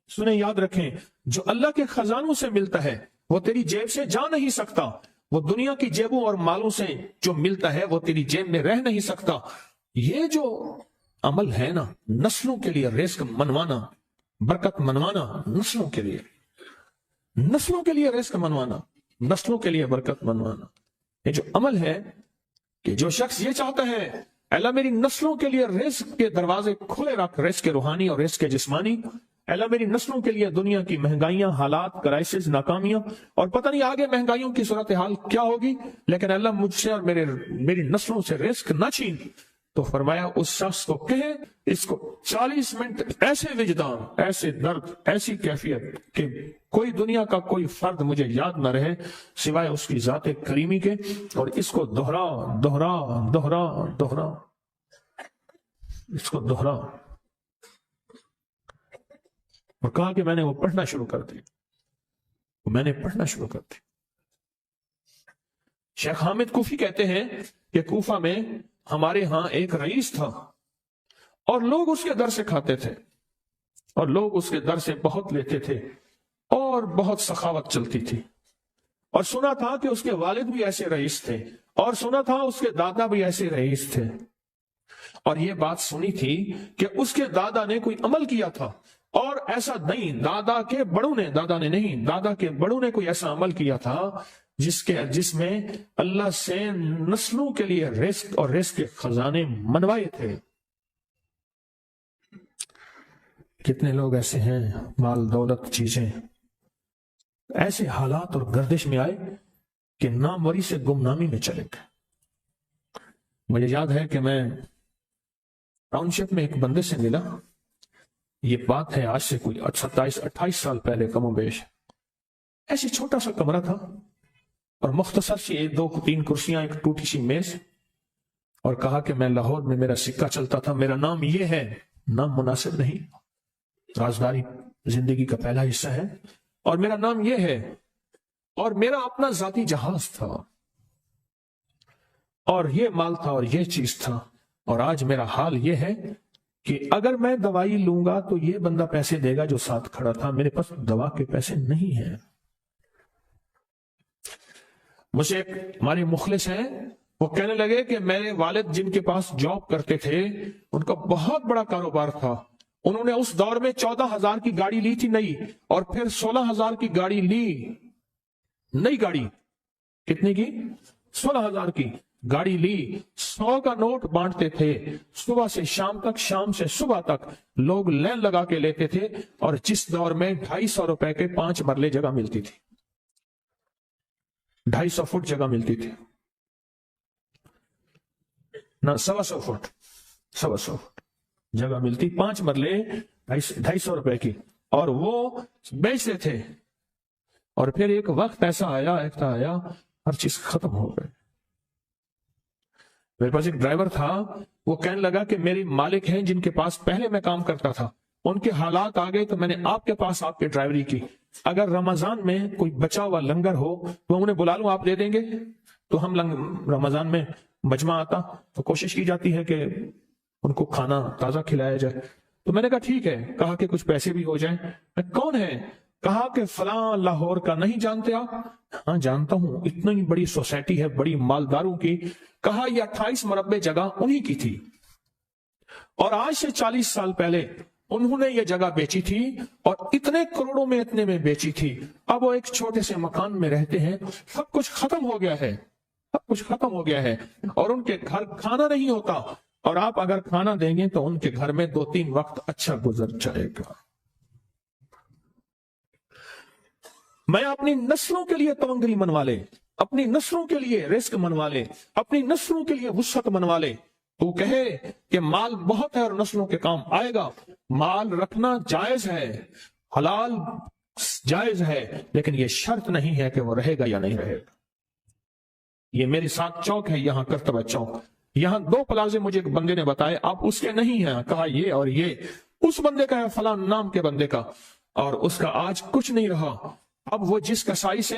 سنیں، یاد رکھیں، جو اللہ کے خزانوں سے ملتا ہے وہ تیری جیب سے جا نہیں سکتا، وہ دنیا کی جیبوں اور مالوں سے جو ملتا ہے وہ تیری جیب میں رہ نہیں سکتا۔ یہ جو عمل ہے نا، نسلوں کے لیے رزق منوانا، برکت منوانا، نسلوں کے لیے رزق منوانا، نسلوں کے لیے برکت منوانا، یہ جو عمل ہے کہ جو شخص یہ چاہتا ہے اللہ میری نسلوں کے لیے رزق کے دروازے کھلے رکھ، رزق کے روحانی اور رزق کے جسمانی، اللہ میری نسلوں کے لیے دنیا کی مہنگائیاں، حالات، کرائسس، ناکامیاں، اور پتہ نہیں آگے مہنگائیوں کی صورتحال کیا ہوگی، لیکن اللہ مجھ سے اور میری نسلوں سے رزق نہ چھین، تو فرمایا اس شخص کو کہے اس کو 40 منٹ ایسے وجدان، ایسے درد، ایسی کیفیت کہ کوئی دنیا کا کوئی فرد مجھے یاد نہ رہے سوائے اس کی ذات کریمی کے، اور اس کو دہرا دہرا دہرا دہرا، اس کو دہرا، اور کہا کہ میں نے وہ پڑھنا شروع کر دی، شیخ حامد کوفی کہتے ہیں کہ کوفہ میں ہمارے ہاں ایک رئیس تھا، اور لوگ اس کے در سے کھاتے تھے، اور لوگ اس کے در سے بہت لیتے تھے، اور بہت سخاوت چلتی تھی، اور سنا تھا کہ اس کے والد بھی ایسے رئیس تھے، اور سنا تھا اس کے دادا بھی ایسے رئیس تھے، اور یہ بات سنی تھی کہ اس کے دادا نے کوئی عمل کیا تھا، اور ایسا نہیں، دادا کے بڑوں نے کوئی ایسا عمل کیا تھا جس میں اللہ سے نسلوں کے لیے رزق اور رزق کے خزانے منوائے تھے۔ کتنے لوگ ایسے ہیں، مال دولت چیزیں، ایسے حالات اور گردش میں آئے کہ ناموری سے گمنامی میں چلے گئے۔ مجھے یاد ہے کہ میں ٹاؤن شپ میں ایک بندے سے ملا، یہ بات ہے آج سے کوئی 27-28 سال پہلے کم و بیش، ایسے چھوٹا سا کمرہ تھا، اور مختصر سی 2-3 کرسیاں، ایک ٹوٹی سی میز، اور کہا کہ میں لاہور میں میرا سکہ چلتا تھا، میرا نام یہ ہے، نام مناسب نہیں، رازداری زندگی کا پہلا حصہ ہے، اور میرا نام یہ ہے، اور میرا اپنا ذاتی جہاز تھا، اور یہ مال تھا، اور یہ چیز تھا، اور آج میرا حال یہ ہے کہ اگر میں دوائی لوں گا تو یہ بندہ پیسے دے گا جو ساتھ کھڑا تھا، میرے پاس دوا کے پیسے نہیں ہیں۔ مجھے ایک ہمارے مخلص ہیں، وہ کہنے لگے کہ میرے والد جن کے پاس جاب کرتے تھے ان کا بہت بڑا کاروبار تھا، انہوں نے اس دور میں 14,000 کی گاڑی لی تھی نئی، اور پھر 16,000 کی گاڑی لی، نئی گاڑی، کتنے کی؟ 16,000 کی گاڑی لی، 100 کا نوٹ بانٹتے تھے، صبح سے شام تک، شام سے صبح تک لوگ لین لگا کے لیتے تھے، اور جس دور میں 250 روپے کے 5 مرلے جگہ ملتی تھی، 250 فٹ جگہ ملتی تھی، نہ 125 فٹ جگہ ملتی، 5 مرلے 250 روپے کی، اور وہ بیچتے تھے۔ اور پھر ایک وقت ایسا آیا ہر چیز ختم ہو گئی۔ میرے پاس ایک ڈرائیور تھا، وہ کہنے لگا کہ میری مالک ہیں جن کے پاس پہلے میں کام کرتا تھا، ان کے حالات آ گئے تو میں نے آپ کے پاس آپ کے ڈرائیوری کی، اگر رمضان میں کوئی بچا ہوا لنگر ہو تو انہیں بلا لوں، آپ دے دیں گے؟ تو ہم رمضان میں مجمع آتا تو کوشش کی جاتی ہے کہ ان کو کھانا تازہ کھلایا جائے، تو میں نے کہا ٹھیک ہے، کہا کہ کچھ پیسے بھی ہو جائیں۔ کون ہے؟ کہا کہ فلاں لاہور کا، نہیں جانتے آپ؟ ہاں جانتا ہوں، اتنی بڑی سوسائٹی ہے، بڑی مالداروں کی۔ کہا یہ 28 مربع جگہ انہی کی تھی، اور آج سے 40 سال پہلے انہوں نے یہ جگہ بیچی تھی، اور اتنے کروڑوں میں اتنے میں بیچی تھی، اب وہ ایک چھوٹے سے مکان میں رہتے ہیں، سب کچھ ختم ہو گیا ہے، سب کچھ ختم ہو گیا ہے، اور ان کے گھر کھانا نہیں ہوتا، اور آپ اگر کھانا دیں گے تو ان کے گھر میں 2-3 وقت اچھا گزر جائے گا۔ میں اپنی نسلوں کے لیے تونگری منوا لے، اپنی نسلوں کے لیے رزق منوا لے، اپنی نسلوں کے لیے وسعت منوا لے۔ تو کہے کہ مال بہت ہے اور نسلوں کے کام آئے گا، مال رکھنا جائز ہے، حلال جائز ہے، لیکن یہ شرط نہیں ہے کہ وہ رہے گا یا نہیں رہے گا۔ یہ میرے ساتھ چوک ہے یہاں کرتبہ چوک، یہاں 2 پلازے مجھے ایک بندے نے بتائے، آپ اس کے نہیں ہیں، کہا یہ اور یہ اس بندے کا ہے، فلاں نام کے بندے کا، اور اس کا آج کچھ نہیں رہا۔ اب وہ جس کسائی سے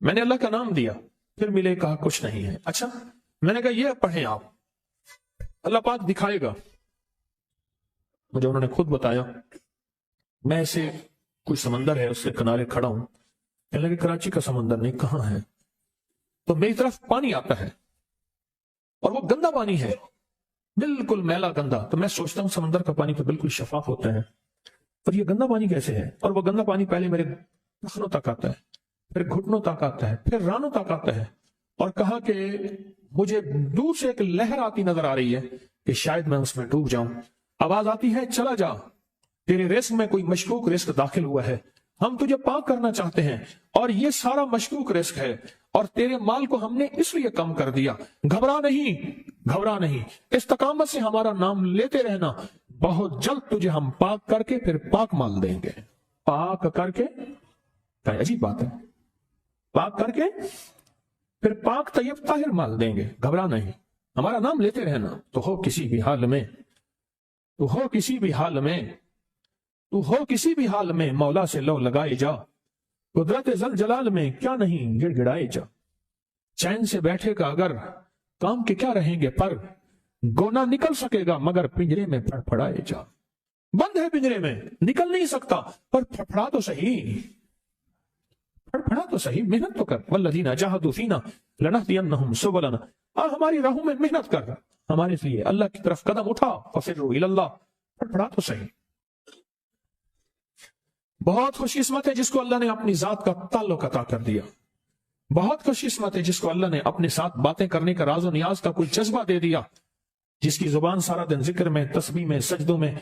میں نے اللہ کا نام دیا، پھر ملے، کہا کچھ نہیں ہے۔ اچھا، میں نے کہا یہ پڑھیں آپ، اللہ پاک دکھائے گا مجھے۔ انہوں نے خود بتایا، میں ایسے کوئی سمندر ہے اس کے کنارے کھڑا ہوں، کہنے لگے کراچی کا سمندر نہیں، کہاں ہے؟ تو میری طرف پانی آتا ہے اور وہ گندا پانی ہے، بالکل میلا گندا۔ تو میں سوچتا ہوں سمندر کا پانی تو بالکل شفاف ہوتا ہے، پر یہ گندا پانی کیسے ہے؟ اور وہ گندا پانی پہلے میرے ٹخنوں تک آتا ہے، پھر گھٹنوں تک آتا ہے، پھر رانوں تک آتا ہے۔ اور کہا کہ مجھے دور سے ایک لہر آتی نظر آ رہی ہے کہ شاید میں اس میں ڈوب جاؤں۔ آواز آتی ہے چلا جا، تیرے رزق میں کوئی مشکوک رزق داخل ہوا ہے، ہم تجھے پاک کرنا چاہتے ہیں، اور یہ سارا مشکوک رزق ہے، اور تیرے مال کو ہم نے اس لیے کم کر دیا۔ گھبرا نہیں، گھبرا نہیں، استقامت سے ہمارا نام لیتے رہنا، بہت جلد تجھے ہم پاک کر کے پھر پاک مال دیں گے۔ پاک کر کے، عجیب بات ہے، پاک کر کے پھر پاک طیب طاہر مال دیں گے۔ گھبرا نہیں، ہمارا نام لیتے رہنا، تو ہو کسی بھی حال میں، تو ہو کسی بھی حال میں، تو ہو کسی بھی حال میں مولا سے لو لگائے جا، قدرت ذل جلال میں کیا نہیں گڑ گڑائے جا۔ چین سے بیٹھے گا اگر کام کے کیا رہیں گے پر، گونا نکل سکے گا مگر پنجرے میں پھڑ پھڑائے جا۔ بند ہے پنجرے میں، نکل نہیں سکتا، پر پھڑپھڑا تو صحیح، پھڑپھڑا تو صحیح، محنت تو کر۔ والذین جاہدوا فینا لنہدینہم سبلنا، ہماری راہوں میں محنت کر، ہمارے لیے اللہ کی طرف قدم اٹھا، ففروا الی اللہ، پھڑپھڑا تو صحیح۔ بہت خوش قسمت ہے جس کو اللہ نے اپنی ذات کا تعلق عطا کر دیا، بہت خوش قسمت ہے جس کو اللہ نے اپنے ساتھ باتیں کرنے کا راز و نیاز کا کوئی جذبہ دے دیا، جس کی زبان سارا دن ذکر میں، تسبیح میں، سجدوں میں،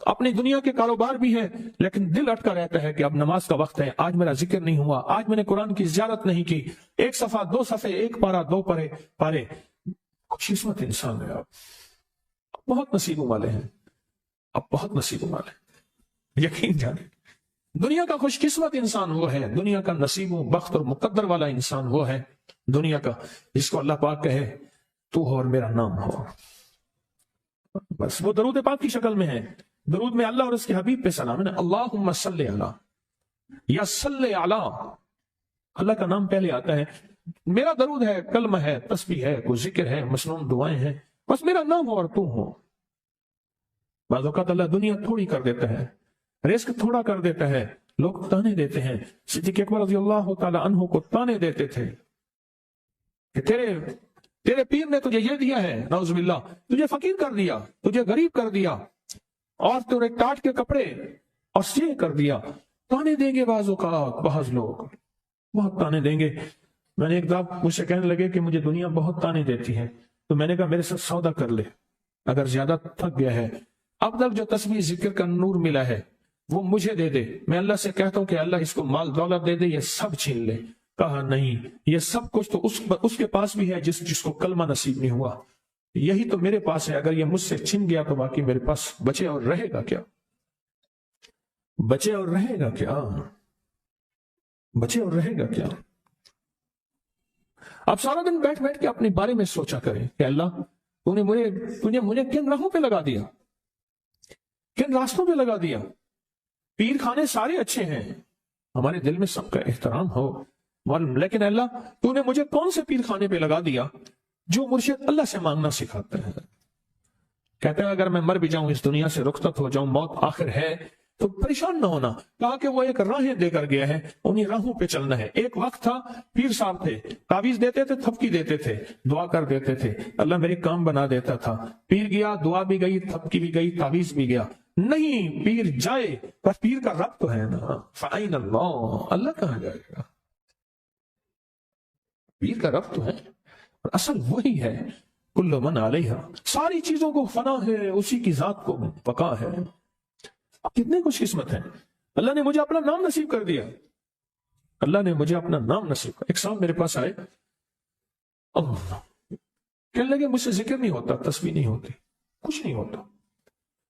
اپنی دنیا کے کاروبار بھی ہے لیکن دل اٹکا رہتا ہے کہ اب نماز کا وقت ہے، آج میرا ذکر نہیں ہوا، آج میں نے قرآن کی زیارت نہیں کی، ایک صفحہ، دو صفحے، ایک پارہ، دو پارے۔ خوش قسمت انسان ہے آپ، بہت نصیبوں والے ہیں، اب بہت نصیبوں والے ہیں، یقین جانے۔ دنیا کا خوش قسمت انسان وہ ہے، دنیا کا نصیب و بخت اور مقدر والا انسان وہ ہے دنیا کا جس کو اللہ پاک کہے تو ہو اور میرا نام ہو، بس وہ درود پاک کی شکل میں ہے۔ درود میں اللہ اور اس کے حبیب پہ سلام ہے، اللہم صلی علی یا صلی علی، اللہ کا نام پہلے آتا ہے۔ میرا درود ہے، کلمہ ہے، تسبیح ہے، کوئی ذکر ہے، مسنون دعائیں ہیں، بس میرا نام ہو اور تو ہو۔ بعض اوقات اللہ دنیا تھوڑی کر دیتا ہے، رزق تھوڑا کر دیتا ہے، لوگ تانے دیتے ہیں۔ صدیق اکبر رضی اللہ تعالی عنہ کو تانے دیتے تھے کہ تیرے پیر نے تجھے یہ دیا ہے، نعوذ باللہ، تجھے فقیر کر دیا، تجھے غریب کر دیا، اور تیرے ٹاٹ کے کپڑے اور یہ کر دیا۔ تانے دیں گے بعض اوقات، بعض لوگ بہت تانے دیں گے۔ میں نے ایک دفعہ مجھ سے کہنے لگے کہ مجھے دنیا بہت تانے دیتی ہے، تو میں نے کہا میرے ساتھ سودا کر لے، اگر زیادہ تھک گیا ہے، اب تک جو تسبیح ذکر کا نور ملا ہے وہ مجھے دے دے، میں اللہ سے کہتا ہوں کہ اللہ اس کو مال دولت دے دے، یہ سب چھین لے۔ کہا نہیں، یہ سب کچھ تو اس کے پاس بھی ہے جس کو کلمہ نصیب نہیں ہوا، یہی تو میرے پاس ہے، اگر یہ مجھ سے چھن گیا تو باقی میرے پاس بچے اور رہے گا کیا؟ بچے اور رہے گا کیا؟ بچے اور رہے گا کیا؟ آپ سارا دن بیٹھ کے اپنے بارے میں سوچا کریں کہ اللہ تو نے مجھے کن راہوں پہ لگا دیا، کن راستوں پہ لگا دیا۔ پیر خانے سارے اچھے ہیں، ہمارے دل میں سب کا احترام ہو، لیکن اللہ تو نے مجھے کون سے پیر خانے پہ لگا دیا جو مرشد اللہ سے مانگنا سکھاتا ہے؟ کہتا ہے اگر میں مر بھی جاؤں، اس دنیا سے رخصت ہو جاؤں، موت آخر ہے، تو پریشان نہ ہونا۔ کہا کہ وہ ایک راہیں دے کر گیا ہے، انہی راہوں پہ چلنا ہے۔ ایک وقت تھا پیر صاحب تھے، تعویذ دیتے تھے، تھپکی دیتے تھے، دعا کر دیتے تھے، اللہ میرے کام بنا دیتا تھا۔ پیر گیا، دعا بھی گئی، تھپکی بھی گئی، تعویذ بھی گیا۔ نہیں، پیر جائے پر پیر کا رب تو ہے نا، فَأَيْنَ اللَّهُ، اللہ کہاں جائے گا؟ پیر کا رب تو ہے، اور اصل وہی ہے، کل من علیہا، ساری چیزوں کو فنا ہے، اسی کی ذات کو بقا ہے۔ کتنے خوش قسمت ہیں، اللہ نے مجھے اپنا نام نصیب کر دیا، اللہ نے مجھے اپنا نام نصیب کر۔ ایک صاحب میرے پاس آئے، اللہ کہنے لگے مجھ سے ذکر نہیں ہوتا، تسبیح نہیں ہوتی، کچھ نہیں ہوتا،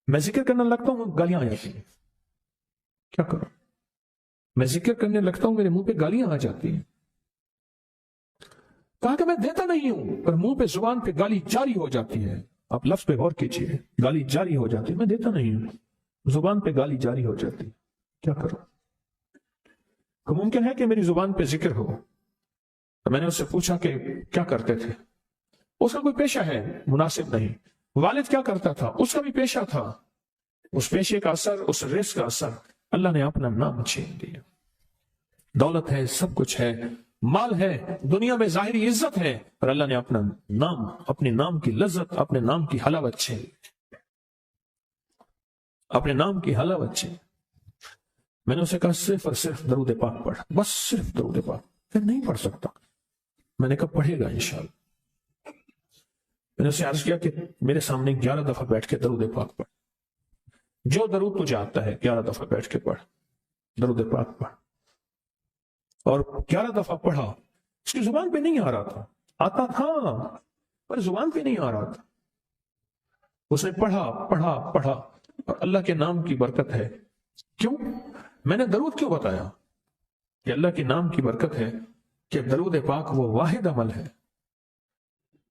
میں ذکر کرنے لگتا ہوں گالیاں آ جاتی ہیں، کیا کروں؟ میں ذکر کرنے لگتا ہوں میرے منہ پہ گالیاں آ جاتی ہیں۔ کہا کہ میں دیتا نہیں ہوں، پر منہ پہ زبان پہ گالی جاری ہو جاتی ہے۔ آپ لفظ پہ غور کیجئے، گالی جاری ہو جاتی ہے، میں دیتا نہیں ہوں، زبان پہ گالی جاری ہو جاتی ہے، کیا کروں؟ ممکن ہے کہ میری زبان پہ ذکر ہو، تو میں نے اس سے پوچھا کہ کیا کرتے تھے؟ اس کا کوئی پیشہ ہے مناسب نہیں. والد کیا کرتا تھا؟ اس کا بھی پیشہ تھا. اس پیشے کا اثر، اس رزق کا اثر، اللہ نے اپنا نام چھین دیا. دولت ہے، سب کچھ ہے، مال ہے، دنیا میں ظاہری عزت ہے، پر اللہ نے اپنا نام، اپنے نام کی لذت، اپنے نام کی حلاوت چھین لی. اپنے نام کی حلاوت چھین. میں نے اسے کہا صرف اور صرف درود پاک پڑھ، بس صرف درود پاک. پھر نہیں پڑھ سکتا. میں نے کہا پڑھے گا انشاءاللہ. میں نے اسے عرض کیا کہ میرے سامنے 11 دفعہ بیٹھ کے درود پاک پڑھ. جو درود تجھے آتا ہے 11 دفعہ بیٹھ کے پڑھ، درود پاک پڑھ. اور 11 دفعہ پڑھا. اس کی زبان پہ نہیں آ رہا تھا، آتا تھا پر زبان پہ نہیں آ رہا تھا. اس نے پڑھا پڑھا پڑھا، اور اللہ کے نام کی برکت ہے. کیوں میں نے درود کیوں بتایا؟ کہ اللہ کے نام کی برکت ہے کہ درود پاک وہ واحد عمل ہے.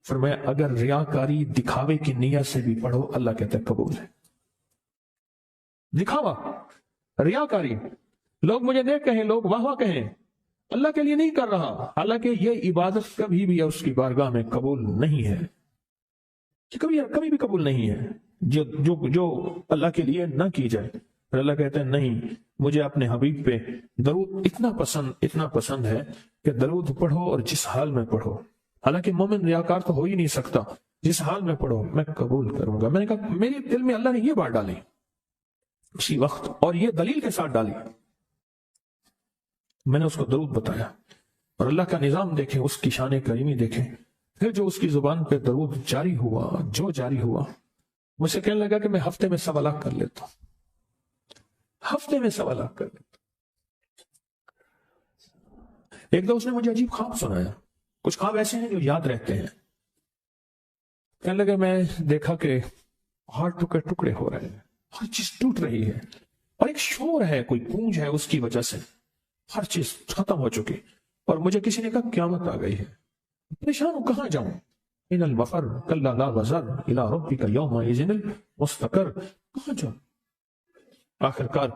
فرمایا اگر ریاکاری، دکھاوے کی نیت سے بھی پڑھو، اللہ کہتا ہے قبول ہے. دکھاوا، ریاکاری، لوگ مجھے دیکھ کہیں، لوگ واہ واہ کہیں، اللہ کے لیے نہیں کر رہا. حالانکہ یہ عبادت کبھی بھی اس کی بارگاہ میں قبول نہیں ہے. کبھی بھی قبول نہیں ہے جو اللہ کے لیے نہ کی جائے. پھر اللہ کہتا ہے نہیں، مجھے اپنے حبیب پہ درود اتنا پسند ہے کہ درود پڑھو اور جس حال میں پڑھو. حالانکہ مومن ریاکار تو ہو ہی نہیں سکتا. جس حال میں پڑھو میں قبول کروں گا. میں نے کہا میرے دل میں اللہ نے یہ بات ڈالی اسی وقت، اور یہ دلیل کے ساتھ ڈالی. میں نے اس کو درود بتایا، اور اللہ کا نظام دیکھیں، اس کی شان کریمی دیکھیں. پھر جو اس کی زبان پہ درود جاری ہوا، مجھ سے کہنے لگا کہ میں ہفتے میں 1.25 لاکھ کر لیتا ہوں. ہفتے میں 1.25 لاکھ کر لیتا. ایک دو اس نے مجھے عجیب خواب سنایا. کچھ خواب ایسے ہیں جو یاد رہتے ہیں. کہنے لگا میں دیکھا کہ پہاڑ ٹکڑے ہو رہے ہیں، ہر چیز ٹوٹ رہی ہے، اور ایک شور ہے، کوئی گونج ہے، اس کی وجہ سے ہر چیز ختم ہو چکی. اور مجھے کسی نے کہا قیامت آ گئی ہے. پریشان ہوں، کہاں جاؤں؟ ان المفر کلا لا وزر الی ربک یومئذ المستقر. کہاں جاؤں؟ آخر کار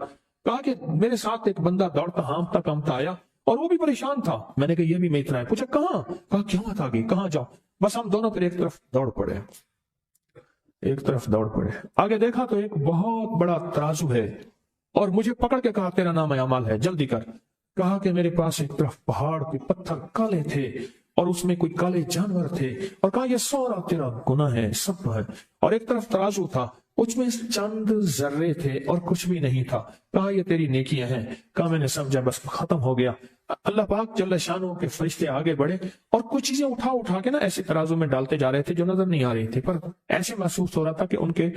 کہا کہ میرے ساتھ ایک بندہ دوڑتا ہامتا کامتا آیا، اور وہ بھی پریشان تھا. میں نے کہا یہ بھی میں اتنا ہے. پوچھا کہاں؟ کہا قیامت آ گئی، کہاں جاؤں؟ بس ہم دونوں پھر ایک طرف دوڑ پڑے. آگے دیکھا تو ایک بہت بڑا ترازو ہے، اور مجھے پکڑ کے کہا تیرا نام اعمال ہے، جلدی کر. کہا کہ میرے پاس ایک طرف پہاڑ کے پتھر کالے تھے، اور اس میں کوئی کالے جانور تھے، اور کہا یہ سورا تیرا گناہ ہے، سب ہے. اور ایک طرف ترازو تھا، اس میں چند ذرے تھے اور کچھ بھی نہیں تھا. کہا یہ تیری نیکیاں ہیں. کہا میں نے سمجھا، بس ختم ہو گیا. اللہ پاک جل شانہ کے فرشتے آگے بڑھے، اور کچھ چیزیں اٹھا کے نا ایسے ترازو میں ڈالتے جا رہے تھے جو نظر نہیں آ رہی تھی، پر ایسے محسوس ہو رہا تھا کہ ان کے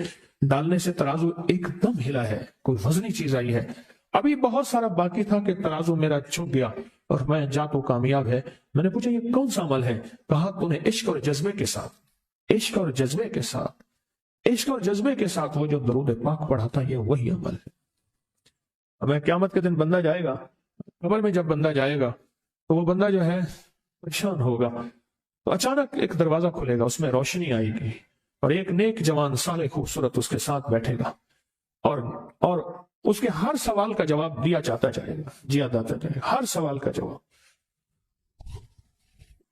ڈالنے سے ترازو ایک دم ہلا ہے، کوئی وزنی چیز آئی ہے. ابھی بہت سارا باقی تھا کہ ترازو میرا جھک گیا، اور میں جا تو کامیاب ہے. میں نے پوچھا یہ کون سا عمل ہے؟ کہا تو نے عشق اور جذبے کے ساتھ وہ جو درود پاک پڑھا تھا، یہ وہی عمل ہے. اب قیامت کے دن بندہ جائے گا قبر میں. جب بندہ جائے گا تو وہ بندہ جو ہے پریشان ہوگا. تو اچانک ایک دروازہ کھلے گا، اس میں روشنی آئے گی، اور ایک نیک جوان صالح خوبصورت اس کے ساتھ بیٹھے گا، اور اس کے ہر سوال کا جواب دیا جاتا جائے گا، ہر سوال کا جواب.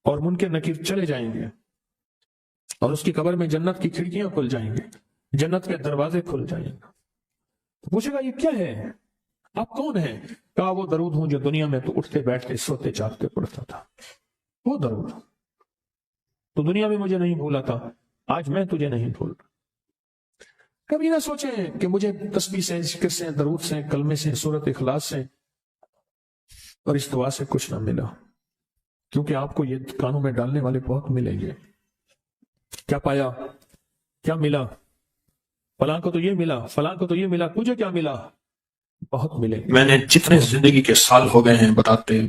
اور منکر نکیر چلے جائیں گے، اور اس کی قبر میں جنت کی کھڑکیاں کھل جائیں گے، جنت کے دروازے کھل جائیں گے. پوچھے گا یہ کیا ہے؟ آپ کون ہیں؟ کہا وہ درود ہوں جو دنیا میں تو اٹھتے بیٹھتے سوتے جاگتے پڑھتا تھا. وہ درود تو دنیا میں مجھے نہیں بھولا تھا، آج میں تجھے نہیں بھول رہا. کبھی نہ سوچیں کہ مجھے تسبیح سے، ذکر سے، درود سے، کلمے سے، سورت اخلاص سے اور اس دعا سے کچھ نہ ملا، کیونکہ آپ کو یہ کانوں میں ڈالنے والے بہت ملیں گے. کیا پایا؟ کیا ملا؟ فلاں کو تو یہ ملا، فلاں کو تو یہ ملا، تجھے کیا ملا؟ بہت ملے. میں نے جتنے زندگی کے سال ہو گئے ہیں بتاتے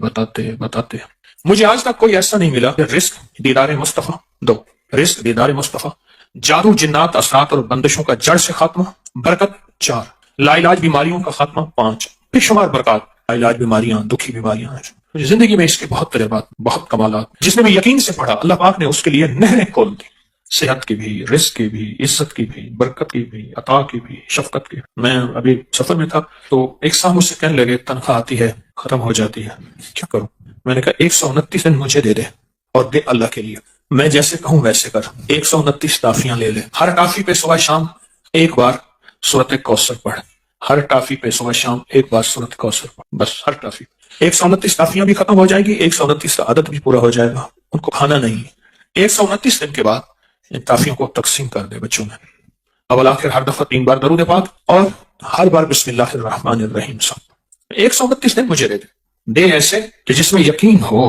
مجھے آج تک کوئی ایسا نہیں ملا کہ رزق دیدار مصطفیٰ 2، رزق دیدار مصطفیٰ، جادو جنات اثرات اور بندشوں کا جڑ سے خاتمہ، برکت 4، لا علاج بیماریوں کا خاتمہ 5، بے شمار برکات، لا علاج بیماریاں، دکھی بیماریاں ہیں. زندگی میں اس کے بہت تجربات، بہت کمالات. جس نے بھی یقین سے پڑھا، اللہ پاک نے اس کے لیے نہریں کھول دی، صحت کی بھی، رزق کی بھی، عزت کی بھی، برکت کی بھی، عطا کی بھی، شفقت کی. میں ابھی سفر میں تھا تو ایک صاحب مجھ سے کہنے لگے تنخواہ آتی ہے ختم ہو جاتی ہے، کیا کروں؟ میں نے کہا 129 دن مجھے دے دے اور دے اللہ کے لیے، میں جیسے کہوں ویسے کر۔ 129 ٹافیاں لے لے، ہر ٹافی پہ صبح شام ایک بار سورۃ کوثر پڑھ، ہر ٹافی پہ صبح شام ایک بار سورۃ کوثر پڑھ، بس ہر ٹافی۔ 129 ٹافیاں بھی ختم ہو جائے گی، 129 کا عدد بھی پورا ہو جائے گا، ان کو کھانا نہیں۔ 129 دن کے بعد ان ٹافیوں کو تقسیم کر دے بچوں میں، اول آخر ہر دفعہ 3 بار درود پاک اور ہر بار بسم اللہ الرحمن الرحیم سب۔ 129 دن مجھے دے ایسے کہ جس میں یقین ہو،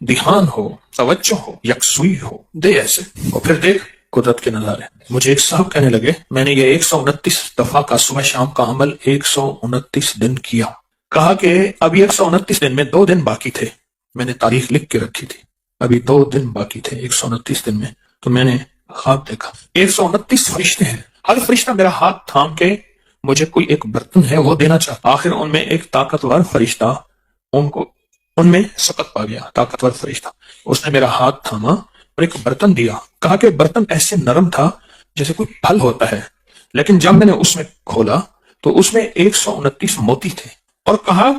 دھیان ہو، توجہ ہو، یکسوئی ہو، دے ایسے۔ اور پھر دیکھ قدرت کے نظارے۔ مجھے ایک صاحب کہنے لگے میں نے یہ 129 دفعہ کا صبح شام کا عمل 129 دن کیا، کہا کہ ابھی 129 دن میں 2 دن باقی تھے، میں نے تاریخ لکھ کے رکھی تھی، ابھی 2 دن باقی تھے 129 دن میں، تو میں نے خواب دیکھا 129 فرشتے ہیں، ہر فرشتہ میرا ہاتھ تھام کے مجھے کوئی ایک برتن ہے وہ دینا چاہتا۔ آخر ان میں ایک طاقتور فرشتہ ان میں سقط پا گیا، طاقتور فرشتہ، اس نے میرا ہاتھ تھاما اور ایک برتن دیا، کہا کہ برتن ایسے نرم تھا جیسے کوئی پھل ہوتا ہے، لیکن جب میں نے اس میں کھولا تو اس میں 129 موتی تھے، اور کہا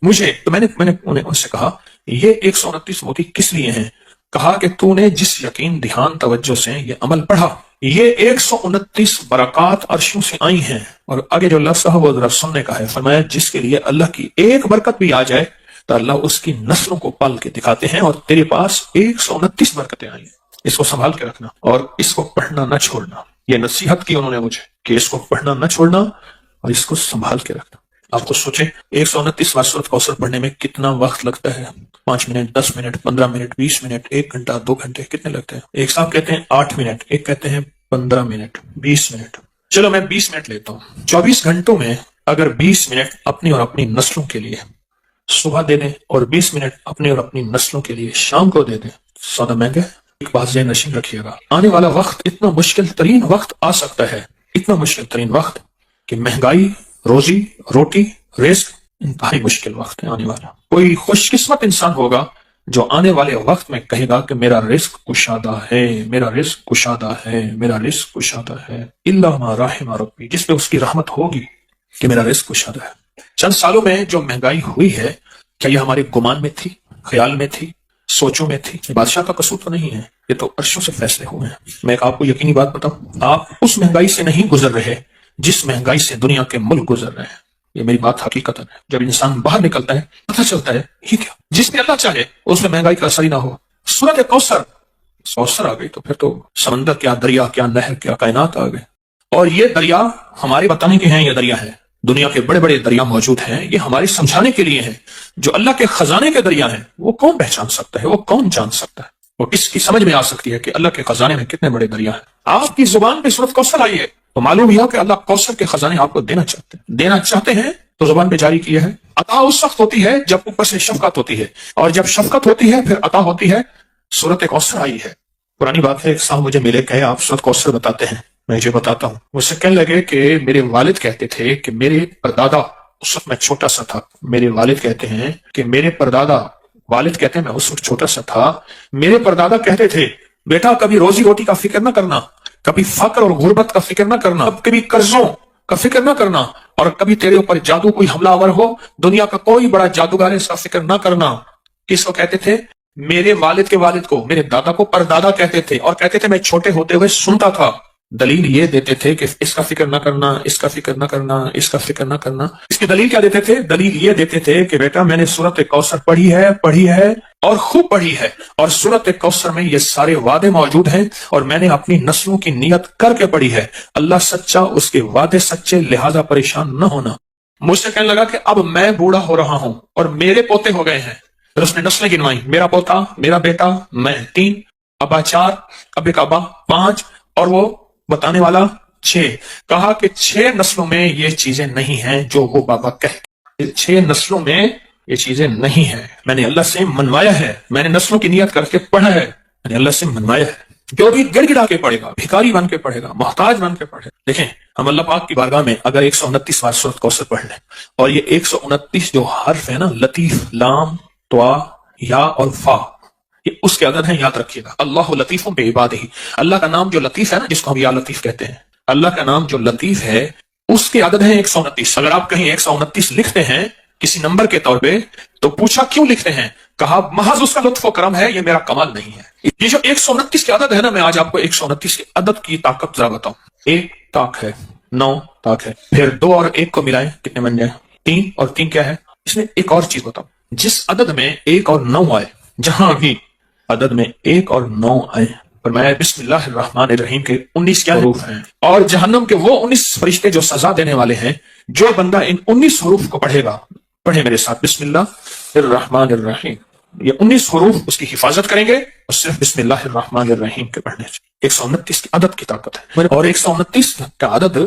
مجھے، تو میں نے انہیں ان سے کہا یہ 129 موتی کس لیے ہیں؟ کہا کہ تو نے جس یقین، دھیان، توجہ سے یہ عمل پڑھا، یہ 129 برکات عرشوں سے آئی ہیں۔ اور آگے جو لفظ ہے وہ ذرا سننے کا ہے، فرمایا جس کے لیے اللہ کی ایک برکت بھی آ جائے تو اللہ اس کی نسلوں کو پال کے دکھاتے ہیں، اور تیرے پاس 129 برکتیں آئی ہیں، اس کو سنبھال کے رکھنا اور اس کو پڑھنا نہ چھوڑنا۔ یہ نصیحت کی انہوں نے مجھے کہ اس کو پڑھنا نہ چھوڑنا اور اس کو سنبھال کے رکھنا۔ آپ کو سوچیں 129 بار سورۃ کوثر پڑھنے میں کتنا وقت لگتا ہے، 5 منٹ، 10 منٹ، 15 منٹ، 20 منٹ، 1 گھنٹہ، 2 گھنٹے، کتنے لگتے ہیں؟ ایک صاحب کہتے ہیں 8 منٹ، ایک کہتے ہیں 15 منٹ، 20 منٹ، چلو میں 20 منٹ لیتا ہوں۔ 24 گھنٹوں میں اگر 20 منٹ اپنی اور اپنی نسلوں کے لیے صبح دے دیں اور 20 منٹ اپنی اور اپنی نسلوں کے لیے شام کو دے دیں، سودا مہنگا ہے۔ ایک بات ذہن نشین رکھیے گا، آنے والا وقت اتنا مشکل ترین وقت آ سکتا ہے، اتنا مشکل ترین وقت کہ مہنگائی، روزی روٹی، رزق، انتہائی مشکل وقت ہے آنے والا۔ کوئی خوش قسمت انسان ہوگا جو آنے والے وقت میں کہے گا کہ میرا رزق کشادہ ہے، میرا رزق کشادہ ہے، میرا رزق کشادہ ہے، الا ما رحم ربی، جس پہ اس کی رحمت ہوگی کہ میرا رزق کشادہ ہے۔ چند سالوں میں جو مہنگائی ہوئی ہے، کیا یہ ہمارے گمان میں تھی، خیال میں تھی، سوچوں میں تھی؟ بادشاہ کا قصور تو نہیں ہے، یہ تو عرشوں سے فیصلے ہوئے ہیں۔ میں آپ کو یقینی بات بتاؤں، آپ اس مہنگائی سے نہیں گزر رہے جس مہنگائی سے دنیا کے ملک گزر رہے ہیں، یہ میری بات حقیقت ہے۔ جب انسان باہر نکلتا ہے پتہ چلتا ہے یہ کیا، جس میں اللہ چاہے اس میں مہنگائی کا اثر ہی نہ ہو۔ سورۃ کوثر آ گئی تو پھر تو سمندر کیا، دریا کیا، نہر کیا، کائنات آ گئے۔ اور یہ دریا ہمارے بتانے کے ہیں، یہ دریا ہے، دنیا کے بڑے بڑے دریا موجود ہیں، یہ ہمارے سمجھانے کے لیے ہیں۔ جو اللہ کے خزانے کے دریا ہیں وہ کون پہچان سکتا ہے، وہ کون جان سکتا ہے، وہ کس کی سمجھ میں آ سکتی ہے کہ اللہ کے خزانے میں کتنے بڑے دریا ہیں۔ آپ کی زبان پہ سورۃ کوثر آئی ہے تو معلوم ہوا کہ اللہ کوثر کے خزانے آپ کو دینا چاہتے ہیں تو زبان پہ جاری کیا ہے۔ عطا اس وقت ہوتی ہے جب اوپر سے شفقت ہوتی ہے، اور جب شفقت ہوتی ہے پھر عطا ہوتی ہے۔ سورۃ کوثر آئی ہے، پرانی بات ہے، ایک صاحب مجھے ملے، کہے آپ سورۃ کوثر بتاتے ہیں، میں یہ بتاتا ہوں۔ مجھ سے کہنے لگے کہ میرے والد کہتے تھے کہ میرے پردادا، اس وقت میں چھوٹا سا تھا، میرے والد کہتے ہیں کہ میرے پردادا، والد کہتے ہیں میں اس وقت چھوٹا سا تھا، میرے پردادا کہتے تھے بیٹا کبھی روزی روٹی کا فکر نہ کرنا، کبھی فقر اور غربت کا فکر نہ کرنا، کبھی قرضوں کا فکر نہ کرنا، اور کبھی تیرے اوپر جادو کوئی حملہ آور ہو، دنیا کا کوئی بڑا جادوگر ہے، اس کا فکر نہ کرنا۔ کس کو کہتے تھے؟ میرے والد کے والد کو، میرے دادا کو پردادا کہتے تھے، اور کہتے تھے میں چھوٹے ہوتے ہوئے سنتا تھا۔ دلیل یہ دیتے تھے کہ اس کا فکر نہ کرنا، اس کا فکر نہ کرنا، اس کا فکر نہ کرنا۔ اس کی دلیل کیا دیتے تھے؟ دلیل یہ دیتے تھے کہ بیٹا میں نے سورۃ کوثر پڑھی ہے اور خوب پڑھی ہے، اور سورۃ کوثر میں یہ سارے وعدے موجود ہیں، اور میں نے اپنی نسلوں کی نیت کر کے پڑھی ہے، اللہ سچا، اس کے وعدے سچے، لہذا پریشان نہ ہونا۔ مجھ سے کہنے لگا کہ اب میں بوڑھا ہو رہا ہوں اور میرے پوتے ہو گئے ہیں، پھر اس نے نسلیں گنوائی، میرا پوتا، میرا بیٹا، میں 3، ابا 4، اب ایک ابا 5، اور وہ بتانے والا 6۔ کہا کہ 6 نسلوں میں یہ چیزیں نہیں ہیں جو وہ بابا کہتے، 6 نسلوں میں یہ چیزیں نہیں ہیں، میں نے اللہ سے منوایا ہے، میں نے نسلوں کی نیت کر کے پڑھا ہے، میں نے اللہ سے منوایا ہے۔ جو بھی گڑ گڑا کے پڑھے گا، بھکاری بن کے پڑھے گا، محتاج بن کے پڑھے، دیکھیں ہم اللہ پاک کی بارگاہ میں اگر 129 بار سورۃ کوثر پڑھ لیں، اور یہ 129 جو حرف ہے نا، لطیف، لام، طوا، یا اور فا، یہ اس کے عدد ہیں، یاد رکھیے گا۔ اللہ لطیف بعبادہ، اللہ کا نام جو لطیف ہے نا، جس کو ہم یا لطیف کہتے ہیں، اللہ کا نام جو لطیف ہے اس کے عدد ہیں 129۔ اگر آپ کہیں 129 لکھتے ہیں کسی نمبر کے طور پہ تو پوچھا کیوں لکھتے ہیں؟ کہا محض اس کا لطف و کرم ہے، یہ میرا کمال نہیں ہے۔ یہ جو 129 کی عدد ہے نا، میں آج آپ کو 129 کی عدد کی طاقت ذرا بتاؤں۔ 1 طاق ہے، 9 طاق ہے، پھر 2 اور 1 کو ملائیں کتنے بن جائیں؟ 3، اور 3 کیا ہے؟ اس میں ایک اور چیز بتاؤں، جس عدد میں 1 اور 9 آئے، جہاں بھی عدد میں 1 اور 9 آئے، فرمایا بسم اللہ الرحمن الرحیم کے 19 کیا حروف ہیں، اور جہنم کے وہ 19 فرشتے جو سزا دینے والے ہیں، جو بندہ ان 19 حروف کو پڑھے گا، پڑھے میرے ساتھ بسم اللہ الرحمن الرحیم، یہ 19 حروف اس کی حفاظت کریں گے، اور صرف بسم اللہ الرحمن الرحیم کے پڑھنے سے۔ 129 کی عدد کی طاقت ہے، اور 129 کا عدد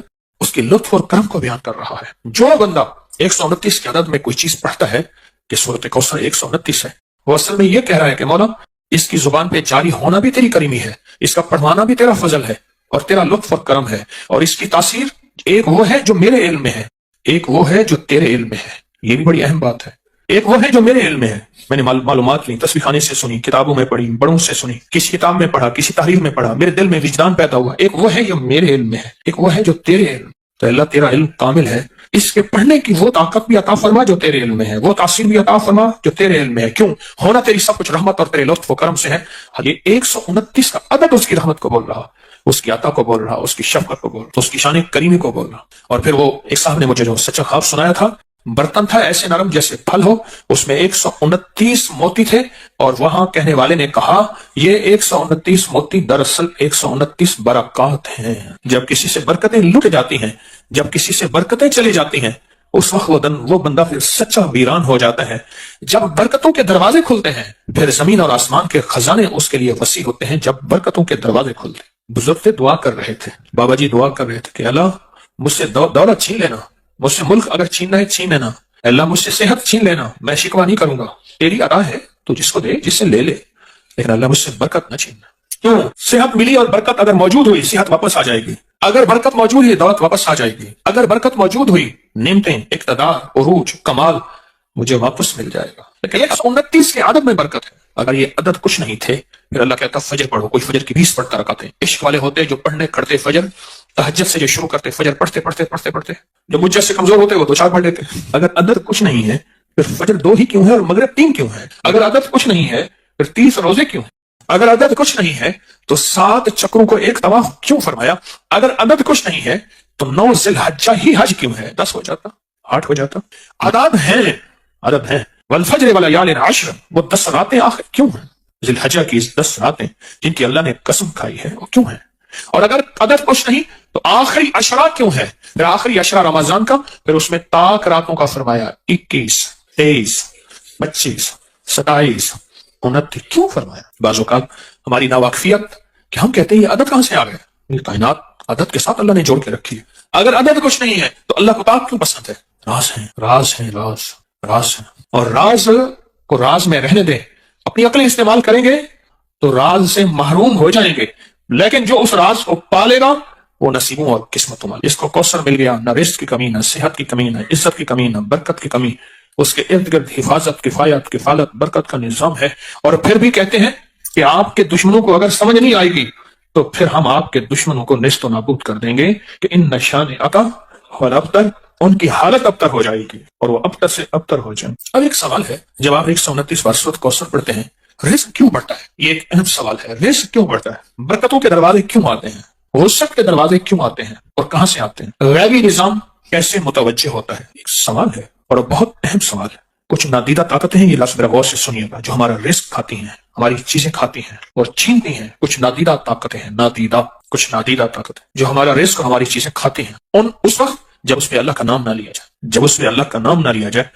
اس کے لطف اور کرم کو بیان کر رہا ہے۔ جو بندہ 129 کی عدد میں کوئی چیز پڑھتا ہے کہ سورۃ کوثر 129 ہے، وہ اصل میں یہ کہہ رہا ہے کہ مولا اس کی زبان پہ جاری ہونا بھی تیری کریمی ہے، اس کا پڑھوانا بھی تیرا فضل ہے اور تیرا لطف اور کرم ہے، اور اس کی تاثیر ایک وہ ہے جو میرے علم میں ہے، ایک وہ ہے جو تیرے علم میں ہے۔ یہ بھی بڑی اہم بات ہے، ایک وہ ہے جو میرے علم میں ہے، میں نے معلومات لی، تصویر خانے سے سنی، کتابوں میں پڑھی، بڑوں سے سنی، کسی کتاب میں پڑھا، کسی تحریر میں پڑھا، میرے دل میں وجدان پیدا ہوا، ایک وہ ہے جو میرے علم میں ہے، ایک وہ ہے جو تیرے علم۔ تو اللہ تیرا علم کامل ہے، اس کے پڑھنے کی وہ طاقت بھی عطا فرما جو تیرے علم میں ہے، وہ تاثیر بھی عطا فرما جو تیرے علم میں ہے۔ کیوں؟ ہونا تیری سب کچھ رحمت اور تیرے لطف و کرم سے ہے۔ یہ 129 کا عدد اس کی رحمت کو بول رہا، اس کی عطا کو بول رہا، اس کی شفقت کو بول رہا، اس کی شان کریمی کو بول رہا۔ اور پھر وہ ایک صاحب نے مجھے جو سچا خواب سنایا تھا، برتن تھا ایسے نرم جیسے پھل ہو، اس میں 129 موتی تھے، اور وہاں کہنے والے نے کہا یہ 129 موتی دراصل 129 برکات ہیں۔ جب کسی سے برکتیں لٹ جاتی ہیں، جب کسی سے برکتیں چلی جاتی ہیں، اس وقت وہ بندہ پھر سچا ویران ہو جاتا ہے۔ جب برکتوں کے دروازے کھلتے ہیں، پھر زمین اور آسمان کے خزانے اس کے لیے وسیع ہوتے ہیں۔ جب برکتوں کے دروازے کھلتے ہیں، بزرگ دعا کر رہے تھے، بابا جی دعا کر رہے تھے کہ اللہ مجھ سے دولت چھین لینا، مجھ سے ملک اگر چھیننا ہے چھین لینا، اللہ مجھ سے صحت چھین لینا، میں شکوہ نہیں کروں گا، تیری عطا ہے تو جس کو دے، جس سے لے لے، لیکن اللہ مجھ سے برکت نہ چھیننا۔ کیوں؟ صحت ملی اور برکت اگر موجود ہوئی، صحت واپس آ جائے گی، اگر برکت موجود ہوئی دولت واپس آ جائے گی، اگر برکت موجود ہوئی نعمتیں، اقتدار، عروج، کمال مجھے واپس مل جائے گا۔ لیکن 129 کے عدد میں برکت ہے۔ اگر یہ عدد کچھ نہیں تھے، پھر اللہ کہتا فجر پڑھو، کوئی فجر کی 20 پڑھتا رکعتیں۔ عشق والے ہوتے جو پڑھنے کھڑتے فجر، تہجد سے جو شروع کرتے فجر پڑھتے پڑھتے پڑھتے پڑھتے، جو مجھ سے کمزور ہوتے وہ 2-4 پڑھ لیتے۔ اگر عدد کچھ نہیں ہے پھر فجر 2 ہی کیوں ہے اور مغرب 3 کیوں ہے؟ اگر عدد کچھ نہیں ہے پھر 30 روزے کیوں ہیں؟ اگر عدد کچھ نہیں ہے تو 7 چکروں کو ایک طواف کیوں فرمایا؟ اگر عدد کچھ نہیں ہے تو 9 ذی الحجہ ہی حج کیوں ہے؟ 10 ہو جاتا، 8 ہو جاتا۔ عدد ہیں، عدد ہیں۔ والفجر وليال عشر، وہ 10 راتیں آخر کیوں ہیں؟ ذی الحجہ کی 10 راتیں جن کی اللہ نے قسم کھائی ہے وہ کیوں ہیں؟ اور اگر عدد کچھ نہیں تو آخری عشرہ کیوں ہے؟ پھر آخری عشرہ رمضان کا، پھر اس میں طاق راتوں کا فرمایا، 21، 23، 25، 27، 29 کیوں فرمایا؟ بعض اوقات ہماری ناواقفیت کہ ہم کہتے ہیں یہ عدد کہاں سے آ گئے؟ یہ کائنات عدد کے ساتھ اللہ نے جوڑ کے رکھی ہے۔ اگر عدد کچھ نہیں ہے تو اللہ کو طاق کیوں پسند ہے؟ راز ہیں، راز ہیں، راز راز ہیں، اور راز کو راز میں رہنے دیں۔ اپنی عقل استعمال کریں گے تو راز سے محروم ہو جائیں گے، لیکن جو اس راز کو پالے گا وہ نصیبوں اور قسمتوں والا۔ جس کو کوثر مل گیا، نہ رزق کی کمی، نہ صحت کی کمی، نہ عزت کی کمی، نہ برکت کی کمی، اس کے ارد گرد حفاظت، کفایت، کفالت، برکت کا نظام ہے۔ اور پھر بھی کہتے ہیں کہ آپ کے دشمنوں کو اگر سمجھ نہیں آئے گی تو پھر ہم آپ کے دشمنوں کو نیست و نابود کر دیں گے کہ ان نشان عطا اور ابتر، ان کی حالت ابتر ہو جائے گی اور وہ ابتر سے ابتر ہو جائیں۔ اب ایک سوال ہے، جب آپ 129 بار سورۃ کوثر پڑھتے ہیں، رزق کیوں بڑھتا ہے؟ یہ ایک اہم سوال ہے، رزق کیوں بڑھتا ہے؟ برکتوں کے دروازے کیوں آتے ہیں؟ وسعت کے دروازے کیوں آتے ہیں اور کہاں سے آتے ہیں؟ غیبی نظام کیسے متوجہ ہوتا ہے؟ ایک سوال ہے اور بہت اہم سوال ہے۔ کچھ نادیدہ طاقتیں ہیں، یہ لفظ ذرا غور سے سنیے گا، جو ہمارا رزق کھاتی ہیں، ہماری چیزیں کھاتی ہیں اور چھینتی ہیں۔ کچھ نادیدہ طاقتیں ہیں، کچھ نادیدہ طاقتیں جو ہمارا رزق اور ہماری چیزیں کھاتی ہیں، اس وقت جب اس پہ اللہ کا نام نہ لیا جائے، جب اس پہ اللہ کا نام نہ لیا جائے،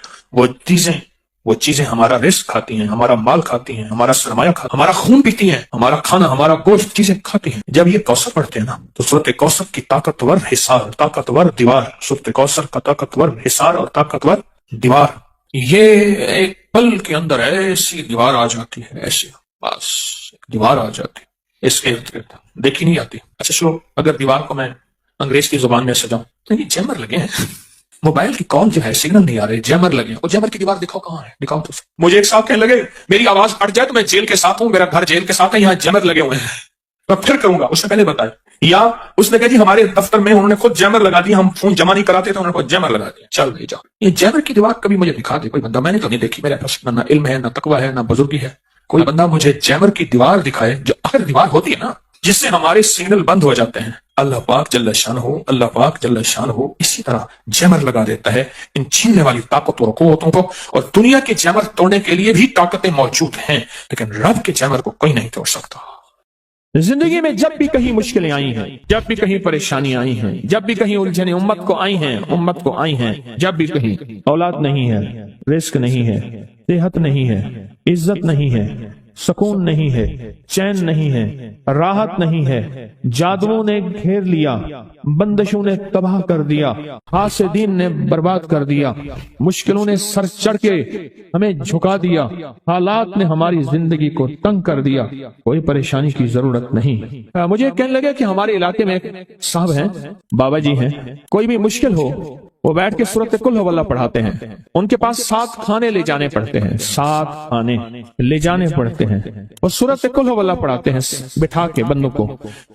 وہ چیزیں ہمارا رزق کھاتی ہیں، ہمارا مال کھاتی ہیں، ہمارا سرمایہ کھاتی ہیں، ہمارا خون پیتی ہیں، ہمارا کھانا، ہمارا گوشت چیزیں کھاتی ہیں۔ جب یہ کوثر پڑھتے ہیں نا تو سورۃ کوثر کی طاقتور حصار، طاقتور دیوار، سورۃ کوثر کا طاقتور حصار اور طاقتور دیوار، یہ ایک پل کے اندر ایسی دیوار آ جاتی ہے، ایسی بس دیوار آ جاتی ہے، اس کے ارد گرد دیکھی نہیں آتی۔ اچھا چلو، اگر دیوار کو میں انگریز کی زبان میں سجاؤں تو یہ جیمر لگے ہیں، موبائل کی کال جو ہے سگنل نہیں آ رہے، جیمر لگے ہیں، اور جیمر کی دیوار دکھاؤ کہاں ہے، دکھاؤ تو۔ مجھے ایک صاحب کہنے لگے میری آواز ہٹ جائے تو میں جیل کے ساتھ ہوں، میرا گھر جیل کے ساتھ ہے، یہاں جیمر لگے ہوئے ہیں، میں پھر کروں گا، اس سے پہلے بتائیں یا اس نے کہا جی ہمارے دفتر میں انہوں نے خود جیمر لگا دیا، ہم فون جمع نہیں کراتے تو انہوں نے خود جیمر لگا دیا، چل بھائی جاؤ۔ یہ جیمر کی دیوار کبھی مجھے دکھا دے کوئی بندہ، میں نے تو نہیں دیکھی، میرے پاس نہ علم ہے، نہ تقویٰ ہے، نہ بزرگی ہے، کوئی بندہ مجھے جیمر کی دیوار دکھائے جو آخر دیوار ہوتی ہے نا جس سے ہمارے سگنل بند ہو جاتے ہیں۔ اللہ پاک جل شان ہو، اللہ پاک جل شان ہو اسی طرح جیمر لگا دیتا ہے ان چھیننے والی طاقتوں اور قوتوں کو، اور دنیا کے جیمر توڑنے کے لیے بھی طاقتیں موجود ہیں، لیکن رب کے جیمر کو کوئی نہیں توڑ سکتا۔ زندگی میں جب بھی کہیں مشکلیں آئی ہیں، جب بھی کہیں پریشانیاں آئی ہیں، جب بھی کہیں الجھنیں امت کو آئی ہیں، جب بھی کہیں اولاد نہیں ہے، رزق نہیں ہے، صحت نہیں ہے، عزت نہیں ہے، سکون نہیں ہے، چین نہیں ہے، راحت نہیں ہے، جادوؤں نے گھیر لیا، بندشوں نے تباہ کر دیا، حاسدین نے برباد کر دیا، مشکلوں نے سر چڑھ کے ہمیں جھکا دیا، حالات نے ہماری زندگی کو تنگ کر دیا، کوئی پریشانی کی ضرورت نہیں۔ مجھے کہنے لگے کہ ہمارے علاقے میں ایک صاحب ہیں، بابا جی ہیں، کوئی بھی مشکل ہو وہ بیٹھ کے سورۃ قل ہو اللہ پڑھاتے ہیں، ان کے پاس 7 کھانے لے جانے پڑتے ہیں، 7 کھانے لے جانے پڑتے ہیں، اور سورۃ قل ہو اللہ پڑھاتے ہیں بٹھا کے بندوں کو،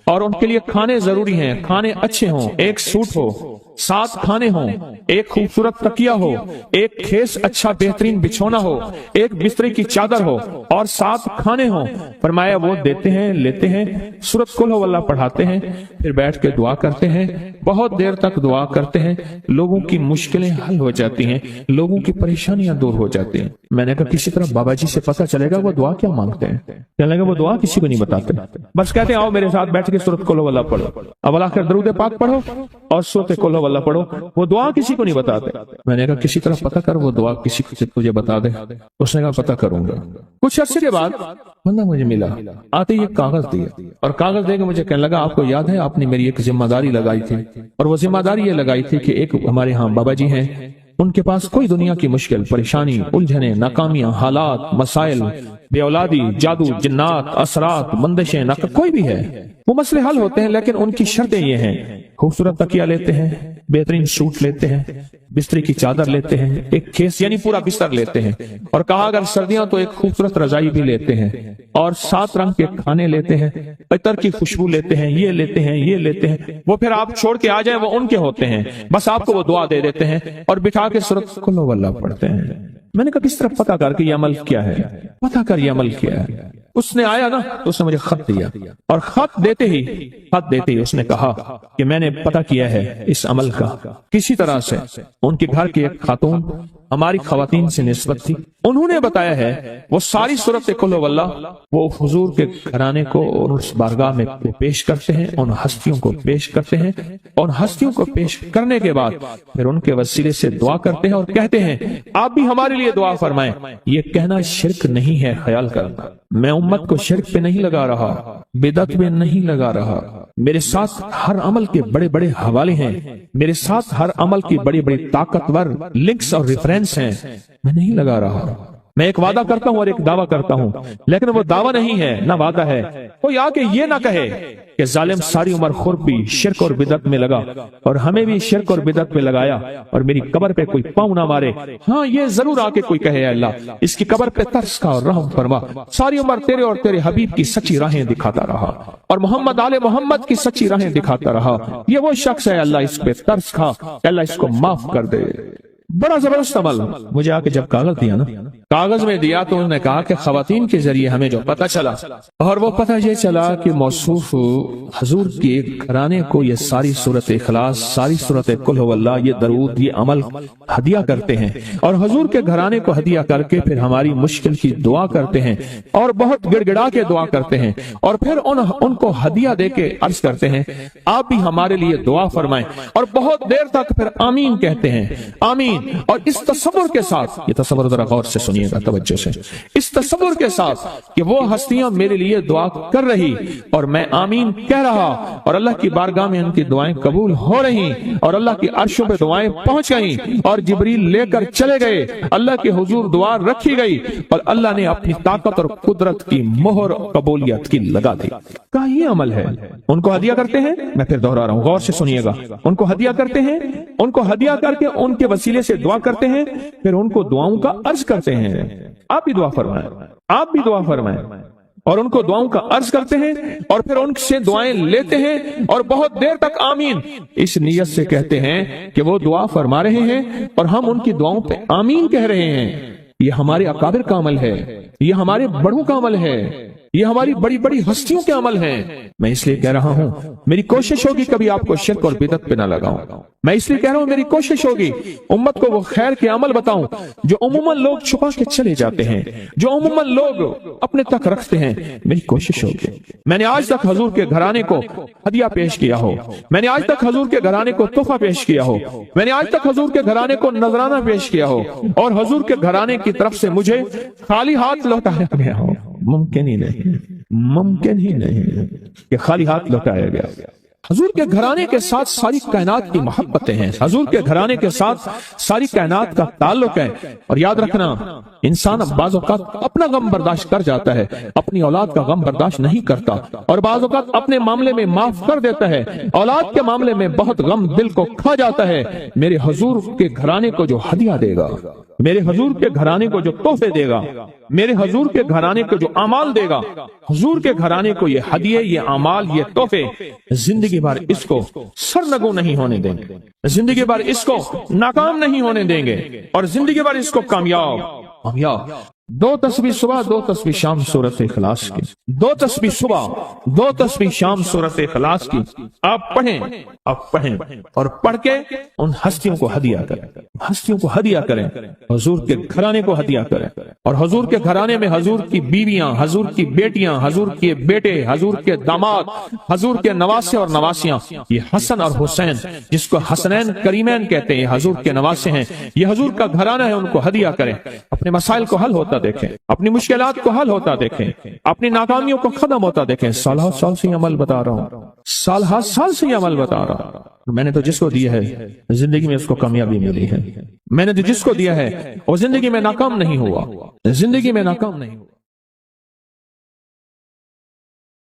اور ان کے لیے کھانے ضروری ہیں، کھانے اچھے ہوں، ایک سوٹ ہو، 7 کھانے ہوں، ایک خوبصورت تکیہ ہو، ایک کھیس اچھا بہترین بچھونا ہو، ایک بستر کی چادر ہو، اور 7 کھانے ہوں۔ فرمایا وہ دیتے ہیں، لیتے ہیں، سورۃ قل ہو اللہ پڑھاتے ہیں، پھر بیٹھ کے دعا کرتے ہیں، بہت دیر تک دعا کرتے ہیں، لوگوں کی مشکلیں حل ہو جاتی ہیں، لوگوں کی پریشانیاں دور ہو جاتی ہیں۔ میں نے کہا کسی طرح بابا جی سے پتہ چلے گا وہ دعا کیا مانگتے ہیں؟ کہنے لگا وہ دعا کسی کو نہیں بتاتے، بس کہتے ہیں آؤ میرے ساتھ بیٹھ کے سورۃ قل ہو اللہ پڑھو، اول آخر درود پاک پڑھو اور سورۃ قل ہو اللہ پڑھو، وہ دعا کسی کو نہیں بتاتے۔ میں نے کہا کسی طرح پتہ کر وہ دعا کسی کو تجھے بتا دے۔ اس نے کہا پتہ کروں گا۔ کچھ عرصے کے بعد بندہ مجھے ملا، آتے یہ کاغذ دیا، اور کاغذ دے کے مجھے کہنے لگا آپ کو یاد ہے آپ نے میری ایک ذمہ داری لگائی تھی، اور وہ ذمہ داری یہ لگائی تھی کہ ایک ہمارے ہاں بابا جی ہیں، ان کے پاس کوئی دنیا کی مشکل، پریشانی، الجھنیں، ناکامیاں، حالات، مسائل، بے اولادی، جادو، جنات، اثرات، بندشیں، کوئی بھی ہے، وہ مسئلے حل ہوتے ہیں، لیکن ان کی شرطیں یہ ہیں، خوبصورت تکیہ لیتے ہیں، بہترین سوٹ لیتے ہیں، بستر کی چادر لیتے ہیں، ایک کھیس یعنی پورا بستر لیتے ہیں، اور کہا اگر سردیاں تو ایک خوبصورت رضائی بھی لیتے ہیں، اور 7 رنگ کے کھانے لیتے ہیں، عطر کی خوشبو لیتے ہیں، یہ لیتے ہیں، یہ لیتے ہیں، وہ پھر آپ چھوڑ کے آ جائیں وہ ان کے ہوتے ہیں، بس آپ کو وہ دعا دے دیتے ہیں اور بٹھا کے سورۃ قل ہو اللہ پڑھتے ہیں۔ میں نے کہا کس طرح پتہ کر کے یہ عمل کیا ہے؟ پتہ کر یہ عمل کیا ہے؟ اس نے آیا نا تو اس نے مجھے خط دیا، اور خط دیتے ہی اس نے کہا کہ میں نے پتہ کیا ہے اس عمل کا، کسی طرح سے ان کے گھر کی ایک خاتون ہماری خواتین سے نسبت تھی، انہوں نے بتایا ہے وہ ساری سورۃ قل ہو اللہ وہ حضور کے گھرانے کو اور اس بارگاہ میں پیش کرتے ہیں، ان ہستیوں کو پیش کرتے ہیں، اور ہستیوں کو پیش کرنے کے بعد پھر ان کے وسیلے سے دعا کرتے ہیں اور کہتے ہیں آپ بھی ہمارے لیے دعا فرمائیں۔ یہ کہنا شرک نہیں ہے، خیال کرنا میں امت کو شرک پہ نہیں لگا رہا، بدعت پہ نہیں لگا رہا، میرے ساتھ ہر عمل کے بڑے بڑے حوالے ہیں، میرے ساتھ ہر عمل کی بڑی بڑی طاقتور لنکس اور ریفرنس ہیں، میں نہیں لگا رہا۔ میں ایک وعدہ کرتا ہوں اور ایک دعویٰ کرتا ہوں، لیکن وہ دعویٰ نہیں ہے نہ وعدہ ہے۔ کوئی آ کے یہ نہ کہے کہ ظالم ساری عمر خور بھی شرک اور بدعت میں لگا اور ہمیں بھی شرک اور بدعت میں لگایا، اور میری قبر پہ کوئی پاؤں نہ مارے۔ ہاں یہ ضرور آ کے کوئی کہے اللہ اس کی قبر پہ ترس کھا اور رحم فرما، ساری عمر تیرے اور تیرے حبیب کی سچی راہیں دکھاتا رہا اور محمد آل محمد کی سچی راہیں دکھاتا رہا، یہ وہ شخص ہے اللہ اس پہ ترس کھا، اللہ اس کو معاف کر دے۔ بڑا زبردست عمل۔ مجھے آ کے جب کاغذ دیا نا، کاغذ میں دیا تو انہوں نے کہا کہ خواتین کے ذریعے ہمیں جو پتہ چلا، اور وہ پتہ یہ چلا کہ موصوف حضور کے گھرانے کو یہ ساری سورۃ اخلاص، ساری سورۃ قل ہو اللہ، یہ درود، یہ عمل ہدیہ کرتے ہیں، اور حضور کے گھرانے کو ہدیہ کر کے پھر ہماری مشکل کی دعا کرتے ہیں، اور بہت گڑ گڑا کے دعا کرتے ہیں، اور پھر ان کو ہدیہ دے کے عرض کرتے ہیں آپ بھی ہمارے لیے دعا فرمائیں، اور بہت دیر تک پھر آمین کہتے ہیں، آمین۔ اور اس تصور کے ساتھ، یہ تصور ذرا غور سے سنیے گا توجہ سے، اس تصور کے ساتھ کہ وہ ہستیاں میرے لیے دعا کر رہی اور میں آمین کہہ رہا، اور اللہ کی بارگاہ میں ان کی دعائیں قبول ہو رہی، اور اللہ کی عرشوں پہ دعائیں پہنچ گئیں، اور جبریل لے کر چلے گئے، اللہ کے حضور دعا رکھی گئی، اور اللہ نے اپنی طاقت اور قدرت کی مہر قبولیت کی لگا دی۔ کہا یہ عمل ہے۔ ان کو ہدیہ کرتے ہیں، میں پھر دوہرا رہا ہوں، غور سے سنیے گا، ان کو ہدیہ کرتے ہیں، ان کو ہدیہ کر کے ان کے وسیلے سے دعا کرتے ہیں، پھر ان کو دعاؤں کا عرض کرتے ہیں آپ بھی دعا فرمائیں، آپ بھی دعا فرمائیں۔ اور ان کو دعاؤں کا عرض کرتے ہیں اور پھر ان سے دعائیں لیتے ہیں اور بہت دیر تک آمین اس نیت سے کہتے ہیں کہ وہ دعا فرما رہے ہیں اور ہم ان کی دعاؤں پہ آمین کہہ رہے ہیں۔ یہ ہمارے اکابر کا عمل ہے، یہ ہمارے بڑوں کا عمل ہے، یہ ہماری بڑی بڑی ہستیوں کے عمل ہیں۔ میں اس لیے کہہ رہا ہوں میری کوشش ہوگی کبھی آپ کو شرک اور بدعت پہ نہ لگاؤں۔ میں اس لیے کہہ رہا ہوں میری کوشش ہوگی امت کو وہ خیر کے عمل بتاؤں جو عموماً لوگ چھپا کے چلے جاتے ہیں، جو عموماً لوگ اپنے تک رکھتے ہیں۔ میری کوشش ہوگی میں نے آج تک حضور کے گھرانے کو ہدیہ پیش کیا ہو، میں نے آج تک حضور کے گھرانے کو تحفہ پیش کیا ہو، میں نے آج تک حضور کے گھرانے کو نذرانہ پیش کیا ہو اور حضور کے گھرانے کی طرف سے مجھے خالی ہاتھ لوٹایا گیا ہو۔ ممکن ہی نہیں، ممکن ہی نہیں کہ خالی ہاتھ لوٹایا گیا۔ حضور کے گھرانے کے ساتھ ساری کائنات کی محبتیں ہیں، حضور کے گھرانے کے ساتھ ساری کائنات کا تعلق ہے۔ اور یاد رکھنا انسان بعض اوقات اپنا غم برداشت کر جاتا ہے، اپنی اولاد کا غم برداشت نہیں کرتا، اور بعض اوقات اپنے معاملے میں معاف کر دیتا ہے، اولاد کے معاملے میں بہت غم دل کو کھا جاتا ہے۔ میرے حضور کے گھرانے کو جو ہدیہ دے گا، میرے حضور کے گھرانے کو جو تحفے دے گا، میرے حضور کے گھرانے کو جو اعمال دے گا، حضور کے گھرانے کو یہ ہدیے، یہ اعمال، یہ تحفے زندگی بھر اس کو سرنگو نہیں ہونے دیں گے، زندگی بھر اس کو ناکام نہیں ہونے دیں گے، اور زندگی بھر اس کو کامیاب۔ دو تسبیح صبح، دو تسبیح شام سورۃ اخلاص کی، دو تسبیح صبح، دو تسبیح شام سورۃ اخلاص کی آپ پڑھیں اور پڑھ کے ان ہستیوں کو ہدیہ کریں، ہستیوں کو ہدیہ کریں، حضور کے گھرانے کو ہدیہ کریں، اور حضور کے گھرانے میں حضور کی بیویاں، حضور کی بیٹیاں، حضور کے بیٹے، حضور کے داماد، حضور کے نواسے اور نواسیاں، یہ حسن اور حسین جس کو حسنین کریمین کہتے ہیں، حضور کے نواسے ہیں، یہ حضور کا گھرانہ ہے، ان کو ہدیہ کریں۔ اپنے مسائل کو حل ہوتا دیکھیں، اپنی مشکلات کو حل ہوتا دیکھیں، اپنی ناکامیوں کو ختم ہوتا دیکھیں۔ سالہ سال سے یہ عمل بتا رہا ہوں، سالہ سال سے یہ عمل بتا رہا ہوں۔ میں نے تو جس کو دیا ہے زندگی میں اس کو کامیابی ملی ہے، میں نے تو جس کو دیا ہے وہ زندگی میں ناکام نہیں ہوا، زندگی میں ناکام نہیں ہوا۔